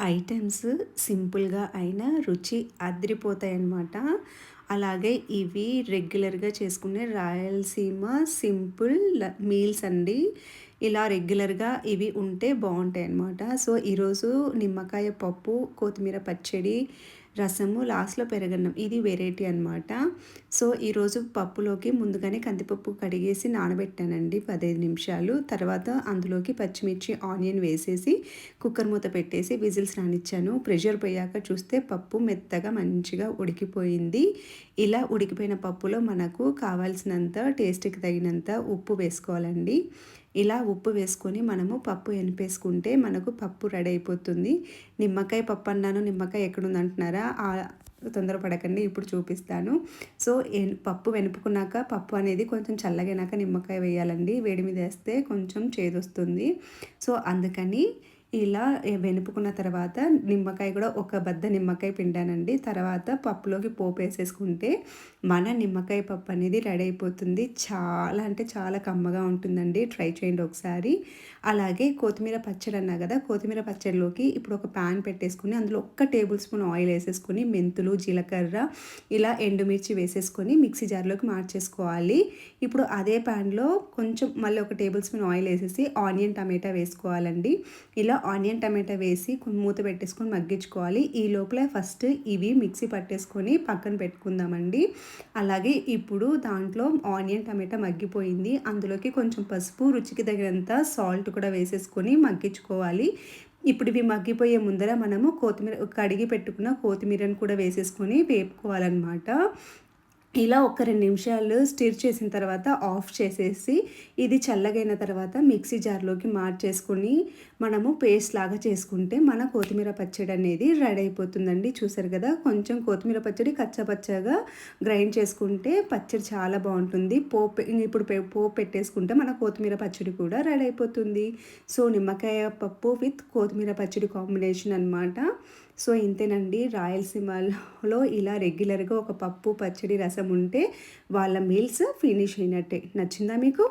Items సింపుల్‌గా అయినా రుచి అదిరిపోతాయన్నమాట. అలాగే ఇవి రెగ్యులర్‌గా చేసుకునే రాయలసీమ సింపుల్ మీల్స్ అండి. ఇలా రెగ్యులర్‌గా ఇవి ఉంటే బావుంటాయన్నమాట. సో, ఈరోజు నిమ్మకాయ పప్పు, కొత్తిమీర పచ్చడి, రసము, లాస్ట్‌లో పెరుగన్నం. ఇది వెరైటీ అనమాట. సో, ఈరోజు పప్పులోకి ముందుగానే కందిపప్పు కడిగేసి నానబెట్టానండి 15 నిమిషాలు. తర్వాత అందులోకి పచ్చిమిర్చి, ఆనియన్ వేసేసి కుక్కర్ మూత పెట్టేసి విజిల్స్ రానిచ్చాను. ప్రెషర్ పోయాక చూస్తే పప్పు మెత్తగా మంచిగా ఉడికిపోయింది. ఇలా ఉడికిపోయిన పప్పులో మనకు కావాల్సినంత టేస్ట్‌కి తగినంత ఉప్పు వేసుకోవాలండి. ఇలా ఉప్పు వేసుకొని మనము పప్పు ఎనిపేసుకుంటే మనకు పప్పు రెడీ అయిపోతుంది. నిమ్మకాయ పప్పు అన్నాను, నిమ్మకాయ ఎక్కడుందంటున్నారా? తొందరపడకండి, ఇప్పుడు చూపిస్తాను. సో, పప్పు వెనుపుకున్నాక పప్పు అనేది కొంచెం చల్లగైనాక నిమ్మకాయ వేయాలండి. వేడి మీద ఏస్తే కొంచెం చేదొస్తుంది. సో, అందుకని ఇలా వెనుపుకున్న తర్వాత నిమ్మకాయ కూడా ఒక బద్ద నిమ్మకాయ పిండానండి. తర్వాత పప్పులోకి పోపేసేసుకుంటే మన నిమ్మకాయ పప్పు అనేది రెడీ అయిపోతుంది. చాలా అంటే చాలా కమ్మగా ఉంటుందండి. ట్రై చేయండి ఒకసారి. అలాగే కొత్తిమీర పచ్చడి అన్నా కదా! కొత్తిమీర పచ్చడిలోకి ఇప్పుడు ఒక పాన్ పెట్టేసుకొని అందులో ఒక్క టేబుల్ స్పూన్ ఆయిల్ ఏసేసుకొని మెంతులు, జీలకర్ర, ఇలా ఎండుమిర్చి వేసేసుకొని మిక్సీ జార్‌లోకి మార్చేసుకోవాలి. ఇప్పుడు అదే పాన్‌లో కొంచెం మళ్ళీ ఒక టేబుల్ స్పూన్ ఆయిల్ ఏసేసి ఆనియన్, టమాటా వేసుకోవాలండి. ఇలా ఆనియన్, టమాటా వేసి మూత పెట్టేసుకొని మగ్గించుకోవాలి. ఈ లోపల ఫస్ట్ ఇవి మిక్సీ పట్టేసుకొని పక్కన పెట్టుకుందామండి. అలాగే ఇప్పుడు దాంట్లో ఆనియన్, టమాటా మగ్గిపోయింది. అందులోకి కొంచెం పసుపు, రుచికి తగినంత సాల్ట్ కూడా వేసేసుకొని మగ్గించుకోవాలి. ఇప్పుడు ఇవి మగ్గిపోయే ముందర మనము కొత్తిమీర కడిగి పెట్టుకున్న కొత్తిమీరను కూడా వేసేసుకొని వేపుకోవాలనమాట. ఇలా ఒక 2 నిమిషాలు స్టిర్ చేసిన తర్వాత ఆఫ్ చేసేసి, ఇది చల్లగైన తర్వాత మిక్సీ జార్‌లోకి మార్చేసుకొని, మనము పేస్ట్ లాగా చేసుకుంటే మన కొత్తిమీర పచ్చడి అనేది రెడీ అయిపోతుందండి. చూసారు కదా! కొంచెం కొత్తిమీర పచ్చడి కచ్చాపచ్చాగా గ్రైండ్ చేసుకుంటే పచ్చడి చాలా బావుంటుంది. ఇప్పుడు పోపు పెట్టేసుకుంటే మన కొత్తిమీర పచ్చడి కూడా రెడీ అయిపోతుంది. సో, నిమ్మకాయ పప్పు విత్ కొత్తిమీర పచ్చడి కాంబినేషన్ అనమాట. సో, ఇంతేనండి. రాయలసీమలో ఇలా రెగ్యులర్‌గా ఒక పప్పు, పచ్చడి, రసం ఉంటే వాళ్ళ మీల్స్ ఫినిష్ అయినట్టే. నచ్చిందా మీకు?